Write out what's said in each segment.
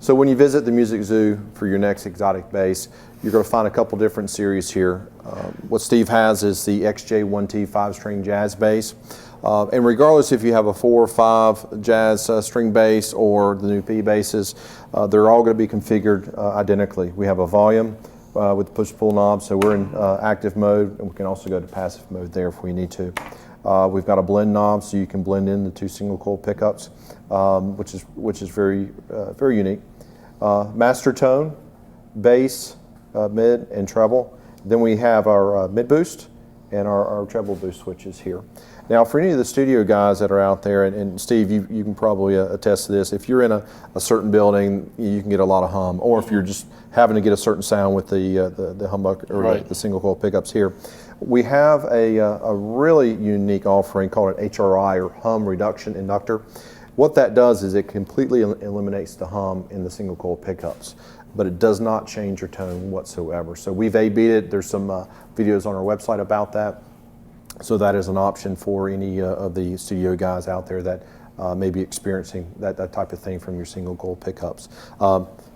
So when you visit the Music Zoo for your next Xotic bass, you're going to find a couple different series here. What Steve has is the XJ1T 5-string jazz bass. And regardless if you have a 4 or 5 jazz string bass or the new P basses, they're all going to be configured identically. We have a volume with the push-pull knob, so we're in active mode, and we can also go to passive mode there if we need to. We've got a blend knob, so you can blend in the 2 single coil pickups, which is very very unique. Master tone, bass, mid, and treble. Then we have our mid boost and our treble boost switches here. Now, for any of the studio guys that are out there, and Steve, you can probably attest to this, if you're in a certain building, you can get a lot of hum, or if you're just having to get a certain sound with the humbucker or the single coil pickups here. We have a really unique offering called an HRI, or hum reduction inductor. What that does is it completely eliminates the hum in the single coil pickups, but it does not change your tone whatsoever. So we've A/B'd it. There's some videos on our website about that. So that is an option for any of the studio guys out there that may be experiencing that type of thing from your single coil pickups.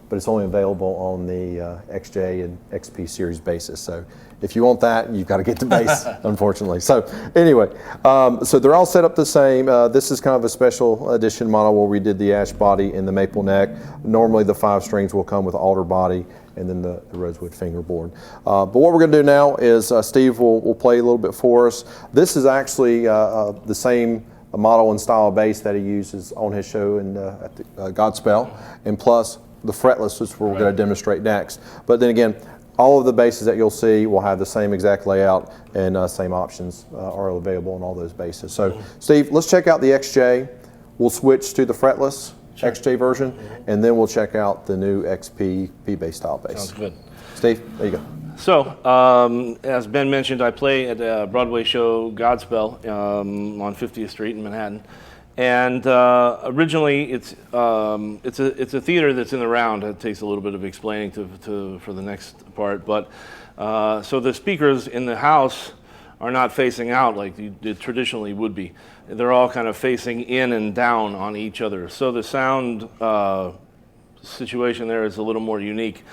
But it's only available on the XJ and XP series basis. So if you want that, you've got to get the bass, unfortunately. So anyway, so they're all set up the same. This is kind of a special edition model where we did the ash body and the maple neck. Normally the 5 strings will come with alder body and then the rosewood fingerboard. But what we're going to do now is Steve will play a little bit for us. This is actually the same model and style of bass that he uses on his show at the Godspell, and plus the Fretless, which we're going to demonstrate next. But then again, all of the basses that you'll see will have the same exact layout, and same options are available on all those basses. So Steve, let's check out the XJ. We'll switch to the Fretless XJ version, and then we'll check out the new XP P-bass style bass. Sounds good. Steve, there you go. So, as Ben mentioned, I play at a Broadway show, Godspell, on 50th Street in Manhattan. And originally, it's a theater that's in the round. It takes a little bit of explaining for the next part. But so the speakers in the house are not facing out like it traditionally would be. They're all kind of facing in and down on each other. So the sound situation there is a little more unique.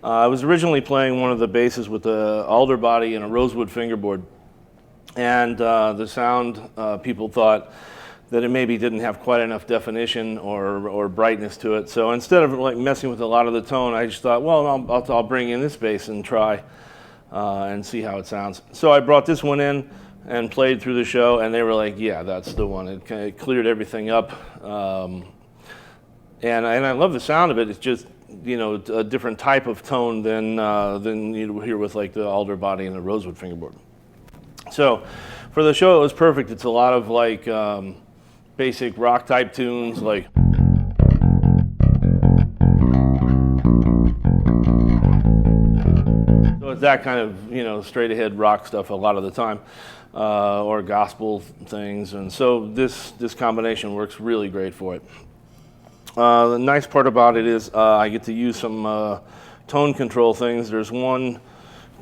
I was originally playing one of the basses with the alder body and a rosewood fingerboard. And the sound, people thought that it maybe didn't have quite enough definition or brightness to it. So instead of like messing with a lot of the tone, I just thought, well, I'll bring in this bass and try and see how it sounds. So I brought this one in and played through the show, and they were like, yeah, that's the one. It kind of cleared everything up. And I love the sound of it. It's just, you know, a different type of tone than you hear with like the alder body and the rosewood fingerboard. So for the show, it was perfect. It's a lot of like basic rock type tunes, like so it's that kind of, you know, straight ahead rock stuff a lot of the time, or gospel things, and so this combination works really great for it. The nice part about it is I get to use some tone control things. There's one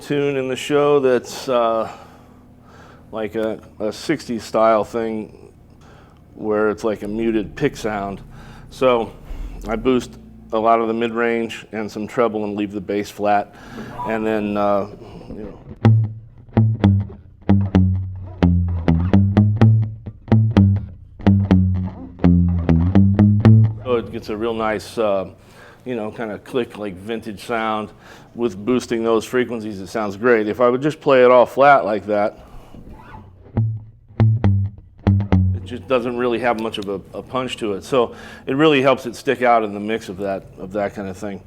tune in the show that's like a 60s style thing where it's like a muted pick sound. So I boost a lot of the mid-range and some treble and leave the bass flat, and then you know. So it gets a real nice, you know, kind of click like vintage sound. With boosting those frequencies, it sounds great. If I would just play it all flat like that, just doesn't really have much of a punch to it. So it really helps it stick out in the mix of that kind of thing.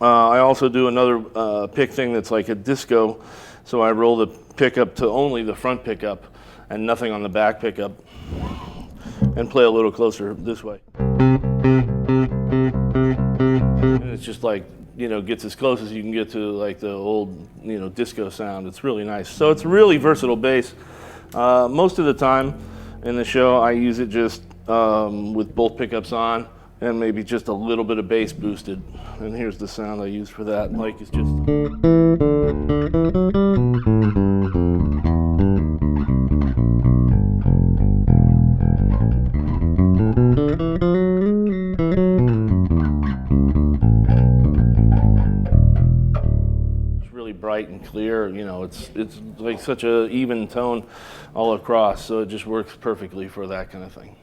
I also do another pick thing that's like a disco. So I roll the pickup to only the front pickup and nothing on the back pickup, and play a little closer this way. And it's just like, you know, gets as close as you can get to like the old, you know, disco sound. It's really nice. So it's a really versatile bass. Most of the time in the show, I use it just with both pickups on and maybe just a little bit of bass boosted. And here's the sound I use for that. Like, it's just. bright and clear. You know, it's like such a even tone all across, so it just works perfectly for that kind of thing.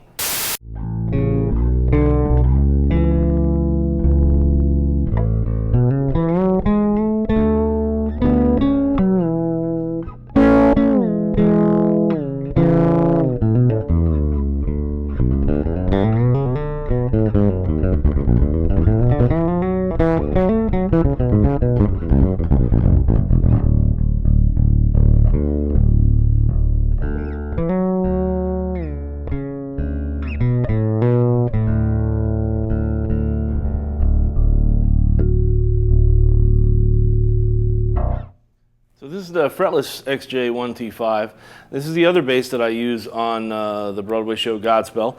So this is the Fretless XJ1T5. This is the other bass that I use on the Broadway show Godspell.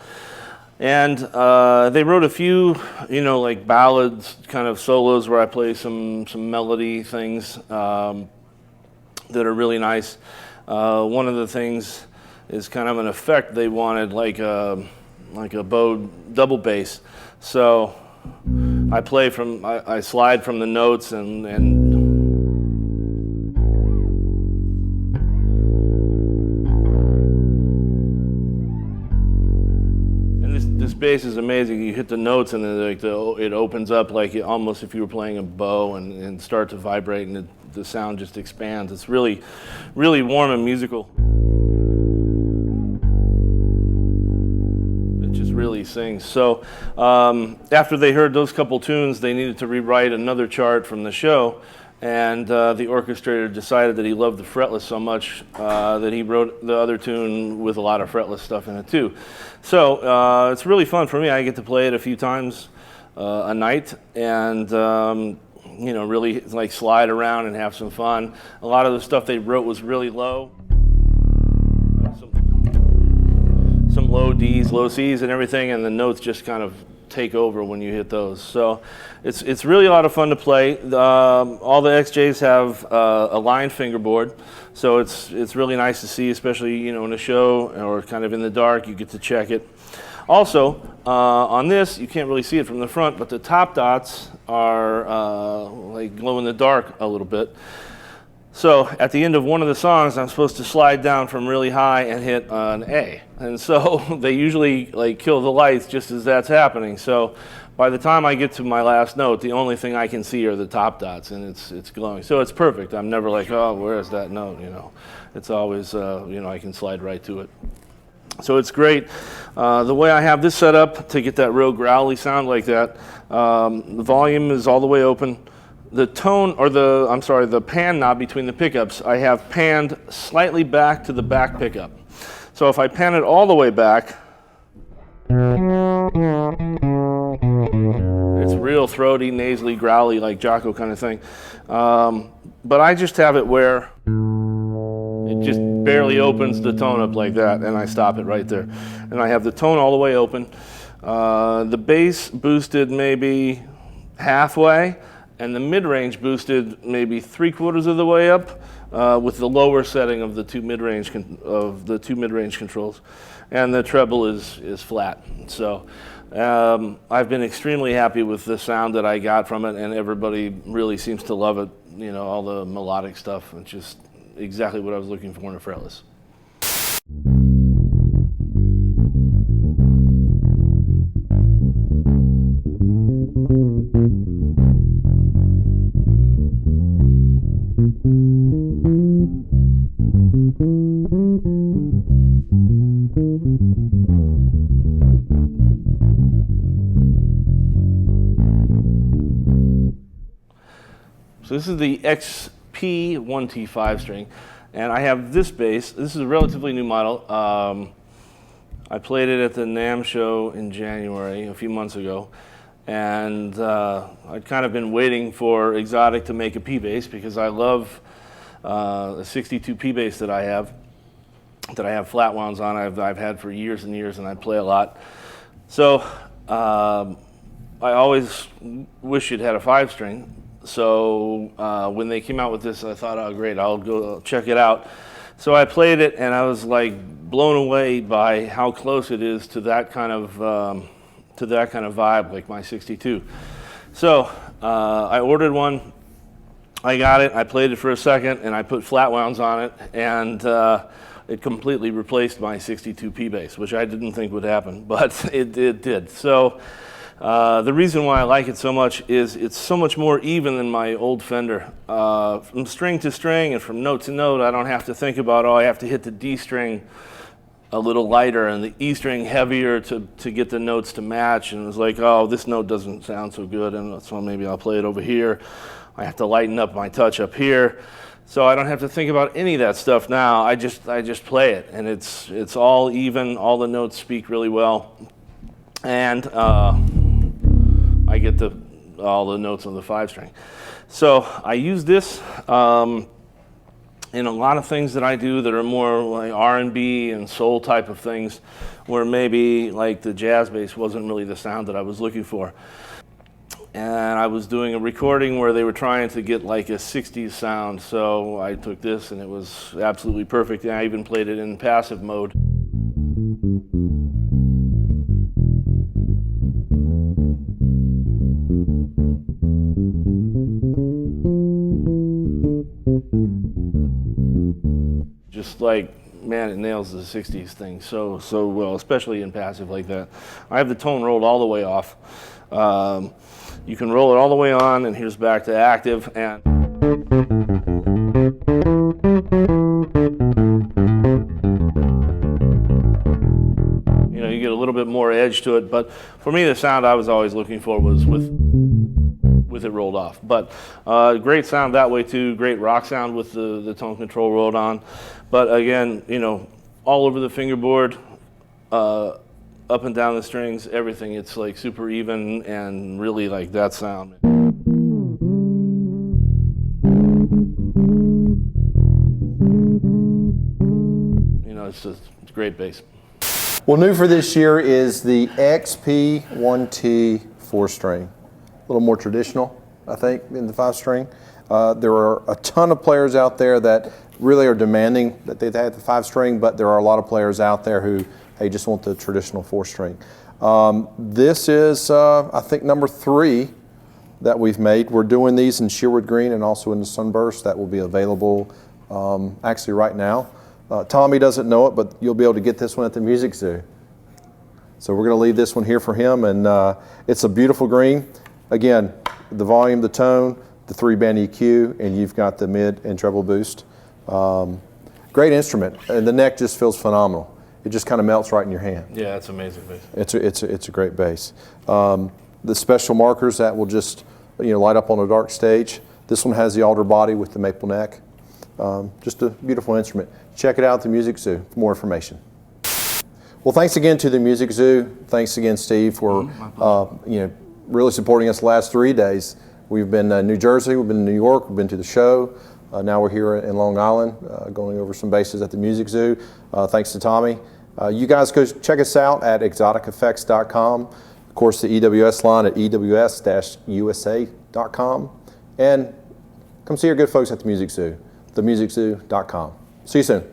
And they wrote a few, you know, like ballads, kind of solos where I play some melody things that are really nice. One of the things is kind of an effect they wanted, like a bow double bass. So I play from, I slide from the notes and this bass is amazing. You hit the notes and then it opens up like almost if you were playing a bow and start to vibrate, and the sound just expands. It's really, really warm and musical. It just really sings. So after they heard those couple tunes, they needed to rewrite another chart from the show. And the orchestrator decided that he loved the fretless so much that he wrote the other tune with a lot of fretless stuff in it too. So it's really fun for me. I get to play it a few times a night, and you know, really like slide around and have some fun. A lot of the stuff they wrote was really low. Some low D's, low C's and everything, and the notes just kind of take over when you hit those. So it's really a lot of fun to play. All the XJs have a line fingerboard, so it's really nice to see, especially, you know, in a show or kind of in the dark. You get to check it. Also, on this, you can't really see it from the front, but the top dots are like glow in the dark a little bit. So at the end of one of the songs, I'm supposed to slide down from really high and hit an A. And so they usually like kill the lights just as that's happening. So by the time I get to my last note, the only thing I can see are the top dots, and it's glowing. So it's perfect. I'm never like, oh, where's that note? You know, it's always, you know, I can slide right to it. So it's great. The way I have this set up to get that real growly sound like that, the volume is all the way open. The tone, or the pan knob between the pickups, I have panned slightly back to the back pickup. So if I pan it all the way back, it's real throaty, nasally, growly, like Jocko kind of thing. But I just have it where it just barely opens the tone up like that, and I stop it right there. And I have the tone all the way open. The bass boosted maybe halfway, and the mid-range boosted maybe 3/4 of the way up, with the lower setting of the two mid-range controls, and the treble is flat. So I've been extremely happy with the sound that I got from it, and everybody really seems to love it. You know, all the melodic stuff, and just exactly what I was looking for in a fretless. So this is the XP1T5 string, and I have this bass. This is a relatively new model. I played it at the NAMM show in January, a few months ago, and I'd kind of been waiting for Xotic to make a P bass because I love a 62 P bass that I have flat wounds on. I've had for years and years, and I play a lot. So I always wish it had a 5-string. So when they came out with this, I thought, oh great, I'll go check it out. So I played it, and I was like blown away by how close it is to that kind of vibe, like my 62. So I ordered one, I got it, I played it for a second, and I put flat wounds on it, and it completely replaced my 62P bass, which I didn't think would happen, but it did. So the reason why I like it so much is it's so much more even than my old Fender. From string to string and from note to note, I don't have to think about, oh, I have to hit the D string a little lighter and the E string heavier to get the notes to match. And it's like, oh, this note doesn't sound so good, and so maybe I'll play it over here. I have to lighten up my touch up here. So I don't have to think about any of that stuff now. I just play it, and it's all even. All the notes speak really well, and I get all the notes on the 5-string. So I use this in a lot of things that I do that are more like R&B and soul type of things, where maybe like the jazz bass wasn't really the sound that I was looking for. And I was doing a recording where they were trying to get like a 60s sound, so I took this and it was absolutely perfect, and I even played it in passive mode. Just like, man, it nails the 60s thing so well, especially in passive like that. I have the tone rolled all the way off. You can roll it all the way on, and here's back to active, and you know, you get a little bit more edge to it. But for me, the sound I was always looking for was with it rolled off. But great sound that way too. Great rock sound with the tone control rolled on. But again, you know, all over the fingerboard. Up and down the strings, everything, it's like super even and really like that sound. You know, it's a great bass. Well, new for this year is the XP1T 4-string. A little more traditional, I think, in the 5-string. There are a ton of players out there that really are demanding that they have the 5-string, but there are a lot of players out there who just want the traditional 4-string. This is, I think, number 3 that we've made. We're doing these in Sherwood Green and also in the Sunburst. That will be available actually right now. Tommy doesn't know it, but you'll be able to get this one at the Music Zoo. So we're going to leave this one here for him, and it's a beautiful green. Again, the volume, the tone, the 3-band EQ, and you've got the mid and treble boost. Great instrument, and the neck just feels phenomenal. It just kind of melts right in your hand. Yeah, it's amazing bass. It's a great bass. The special markers that will just light up on a dark stage. This one has the alder body with the maple neck. Just a beautiful instrument. Check it out at the Music Zoo for more information. Well, thanks again to the Music Zoo. Thanks again, Steve, for really supporting us the last 3 days. We've been in New Jersey, we've been in New York, we've been to the show. Now we're here in Long Island, going over some basses at the Music Zoo. Thanks to Tommy. You guys go check us out at exoticeffects.com. Of course, the EWS line at ews-usa.com. And come see our good folks at the Music Zoo, themusiczoo.com. See you soon.